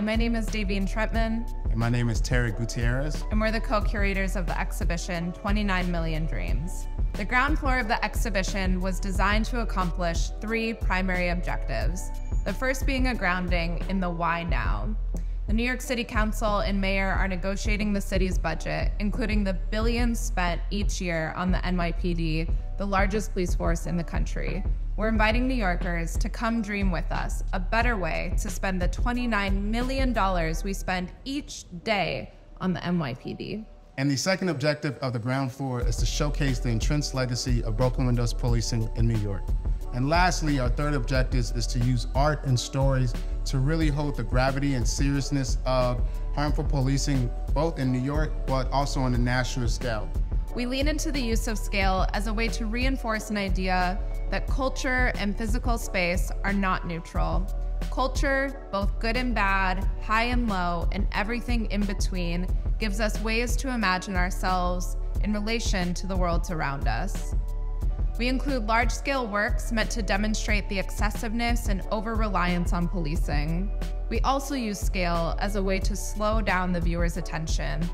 my name is Daveen Trentman. And my name is Terrick Gutierrez. And we're the co-curators of the exhibition 29 Million Dreams. The ground floor of the exhibition was designed to accomplish 3 primary objectives. The first being a grounding in the why now. The New York City Council and Mayor are negotiating the city's budget, including the billions spent each year on the NYPD, the largest police force in the country. We're inviting New Yorkers to come dream with us a better way to spend the $29 million we spend each day on the NYPD. And the second objective of the ground floor is to showcase the entrenched legacy of broken windows policing in New York. And lastly, our third objective is to use art and stories to really hold the gravity and seriousness of harmful policing, both in New York, but also on a national scale. We lean into the use of scale as a way to reinforce an idea that culture and physical space are not neutral. Culture, both good and bad, high and low, and everything in between, gives us ways to imagine ourselves in relation to the worlds around us. We include large-scale works meant to demonstrate the excessiveness and over-reliance on policing. We also use scale as a way to slow down the viewer's attention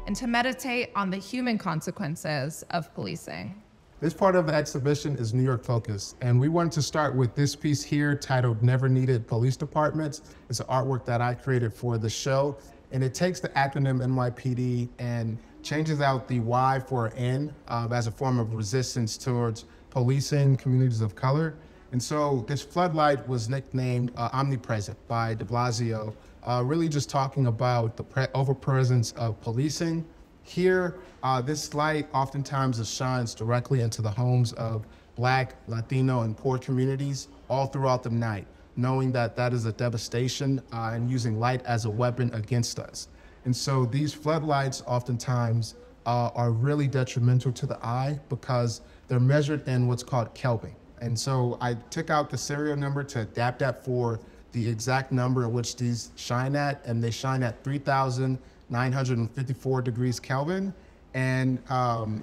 and to meditate on the human consequences of policing. This part of the exhibition is New York focused, and we wanted to start with this piece here titled Never Needed Police Departments. It's an artwork that I created for the show, and it takes the acronym NYPD and changes out the Y for N as a form of resistance towards policing communities of color. And so this floodlight was nicknamed Omnipresent by de Blasio, really just talking about the overpresence of policing. Here, this light oftentimes shines directly into the homes of Black, Latino, and poor communities all throughout the night, knowing that that is a devastation and using light as a weapon against us. And so these floodlights oftentimes are really detrimental to the eye because they're measured in what's called Kelvin. And so I took out the serial number to adapt that for the exact number at which these shine at, and they shine at 3,954 degrees Kelvin, and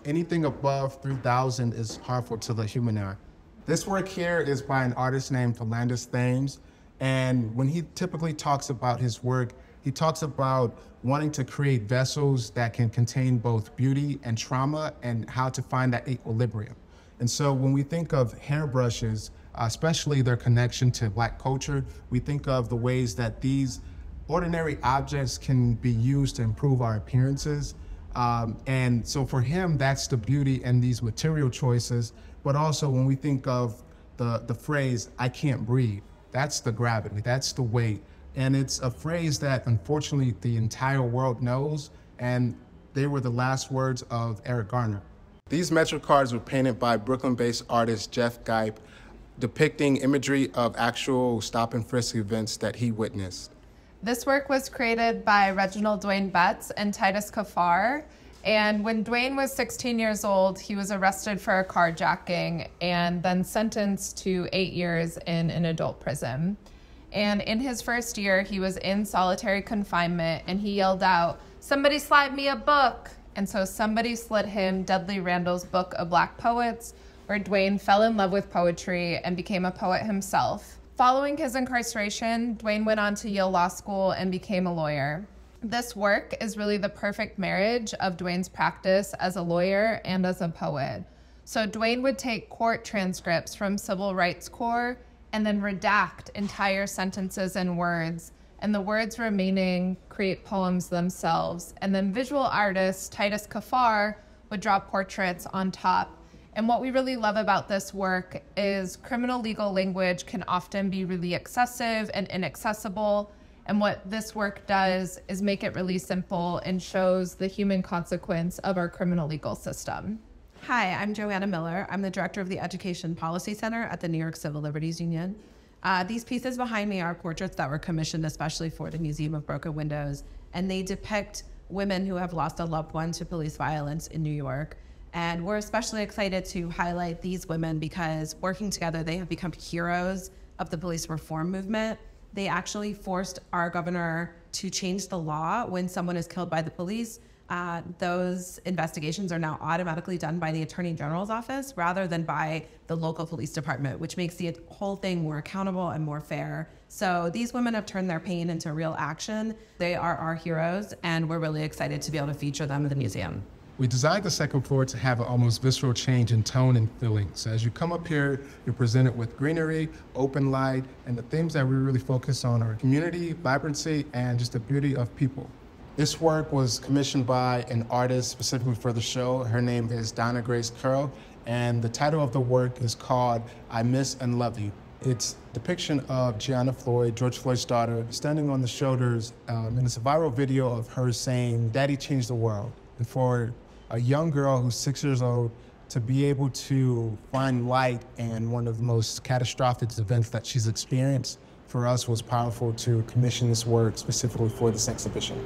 anything above 3,000 is harmful to the human eye. This work here is by an artist named Felandus Thames, and when he typically talks about his work, he talks about wanting to create vessels that can contain both beauty and trauma and how to find that equilibrium. And so when we think of hairbrushes, especially their connection to Black culture, we think of the ways that these ordinary objects can be used to improve our appearances. And so for him, that's the beauty in these material choices. But also when we think of the phrase, "I can't breathe," that's the gravity, that's the weight. And it's a phrase that unfortunately the entire world knows, and they were the last words of Eric Garner. These Metro cards were painted by Brooklyn-based artist Jeff Gipe, depicting imagery of actual stop and frisk events that he witnessed. This work was created by Reginald Dwayne and Titus Kaphar. And when Dwayne was 16 years old, he was arrested for a carjacking and then sentenced to 8 years in an adult prison. And in his first year, he was in solitary confinement and he yelled out, "Somebody slide me a book." And so somebody slid him Dudley Randall's Book of Black Poets, where Dwayne fell in love with poetry and became a poet himself. Following his incarceration, Dwayne went on to Yale Law School and became a lawyer. This work is really the perfect marriage of Dwayne's practice as a lawyer and as a poet. So Dwayne would take court transcripts from civil rights court and then redact entire sentences and words, and the words remaining create poems themselves. And then visual artist Titus Kaphar would draw portraits on top. And what we really love about this work is criminal legal language can often be really excessive and inaccessible. And what this work does is make it really simple and shows the human consequence of our criminal legal system. Hi, I'm Joanna Miller. I'm the director of the Education Policy Center at the New York Civil Liberties Union. These pieces behind me are portraits that were commissioned especially for the Museum of Broken Windows, and they depict women who have lost a loved one to police violence in New York. And we're especially excited to highlight these women because working together, they have become heroes of the police reform movement. They actually forced our governor to change the law when someone is killed by the police those investigations are now automatically done by the Attorney General's office rather than by the local police department, which makes the whole thing more accountable and more fair. So these women have turned their pain into real action. They are our heroes, and we're really excited to be able to feature them in the museum. We designed the second floor to have an almost visceral change in tone and feeling. So as you come up here, you're presented with greenery, open light, and the themes that we really focus on are community, vibrancy, and just the beauty of people. This work was commissioned by an artist specifically for the show. Her name is Donna Carrol, and the title of the work is called I Miss and Love You. It's a depiction of Gianna Floyd, George Floyd's daughter, standing on the shoulders, and it's a viral video of her saying, "Daddy changed the world." And for a young girl who's 6 years old to be able to find light in one of the most catastrophic events that she's experienced, for us was powerful to commission this work specifically for this exhibition.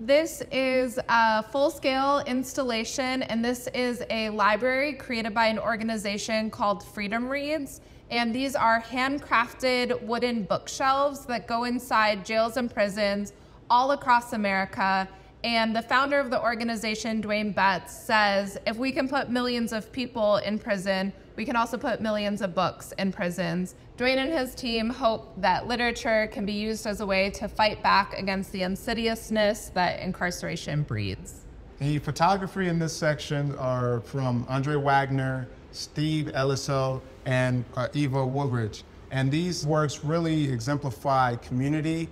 This is a full-scale installation, and this is a library created by an organization called Freedom Reads. And these are handcrafted wooden bookshelves that go inside jails and prisons all across America. And the founder of the organization, Dwayne, says, if we can put millions of people in prison, we can also put millions of books in prisons. Dwayne and his team hope that literature can be used as a way to fight back against the insidiousness that incarceration breeds. The photography in this section are from Wagner, Steve Eloiseau, and Eva Woolridge. And these works really exemplify community,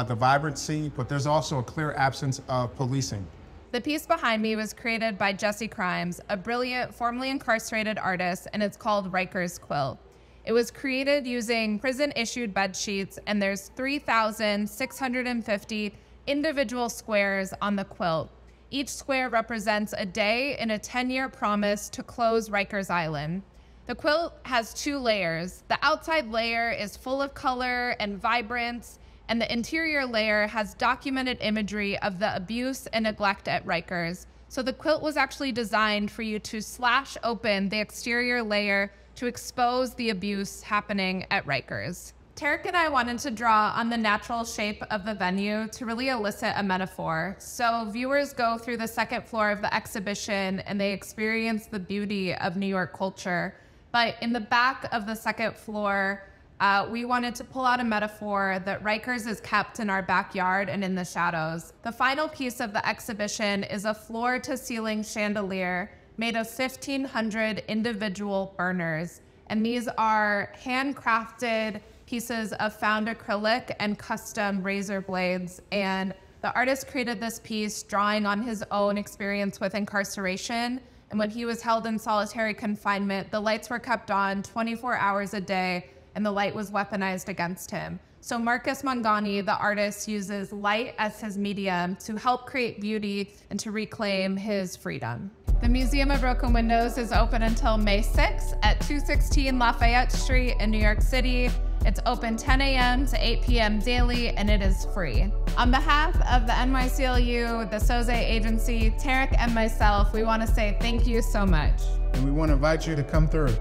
the vibrancy, but there's also a clear absence of policing. The piece behind me was created by Krimes, a brilliant, formerly incarcerated artist, and it's called Riker's Quilt. It was created using prison-issued bed sheets, and there's 3,650 individual squares on the quilt. Each square represents a day in a 10-year promise to close Rikers Island. The quilt has 2 layers. The outside layer is full of color and vibrance, and the interior layer has documented imagery of the abuse and neglect at Rikers. So the quilt was actually designed for you to slash open the exterior layer to expose the abuse happening at Rikers. Terrick and I wanted to draw on the natural shape of the venue to really elicit a metaphor. So viewers go through the second floor of the exhibition and they experience the beauty of New York culture. But in the back of the second floor, we wanted to pull out a metaphor that Rikers is kept in our backyard and in the shadows. The final piece of the exhibition is a floor-to-ceiling chandelier made of 1,500 individual burners. And these are handcrafted pieces of found acrylic and custom razor blades. And the artist created this piece drawing on his own experience with incarceration. And when he was held in solitary confinement, the lights were kept on 24 hours a day, and the light was weaponized against him. So Marcus Manganni, the artist, uses light as his medium to help create beauty and to reclaim his freedom. The Museum of Broken Windows is open until May 6th at 216 Lafayette Street in New York City. It's open 10 a.m. to 8 p.m. daily, and it is free. On behalf of the NYCLU, the Soze Agency, Terrick, and myself, we want to say thank you so much. And we want to invite you to come through.